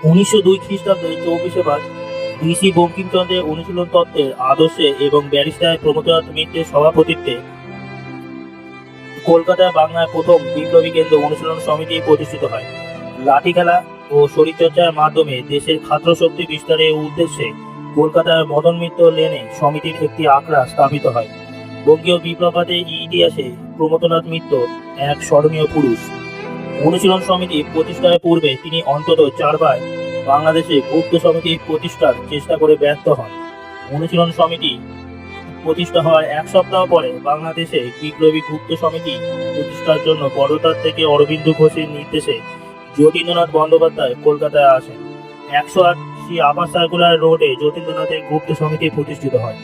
1902 খ্রিস্টাব্দে 24শে মার্চ ঋষি বঙ্কিমচন্দ্রের অনুশীলন তত্ত্বের আদর্শে এবং ব্যারিস্টার প্রমথনাথ মিত্রের সভাপতিত্বে কলকাতায় বাংলার প্রথম বিপ্লবী কেন্দ্র অনুশীলন সমিতি প্রতিষ্ঠিত হয়। লাঠি খেলা ও শরীরচর্চার মাধ্যমে দেশের খাদ্য শক্তি বিস্তারের উদ্দেশ্যে কলকাতার মদন মিত্র লেনে সমিতির একটি আখড়া স্থাপিত হয়। বঙ্গীয় বিপ্লবাদের ইতিহাসে প্রমথনাথ মিত্র এক স্মরণীয় পুরুষ। অনুশীলন সমিতি প্রতিষ্ঠার পূর্বে তিনি অন্তত 4বার বাংলাদেশে গুপ্ত সমিতি প্রতিষ্ঠার চেষ্টা করে ব্যর্থ হন। অনুশীলন সমিতি প্রতিষ্ঠা হওয়ার এক সপ্তাহ পরে বাংলাদেশে বিপ্লবী গুপ্ত সমিতি প্রতিষ্ঠার জন্য বড়োদার থেকে অরবিন্দ ঘোষের নির্দেশে যতীন্দ্রনাথ বন্দ্যোপাধ্যায় কলকাতায় আসেন। 108 আপার সার্কুলার রোডে যতীন্দ্রনাথের গুপ্ত সমিতি প্রতিষ্ঠিত হয়।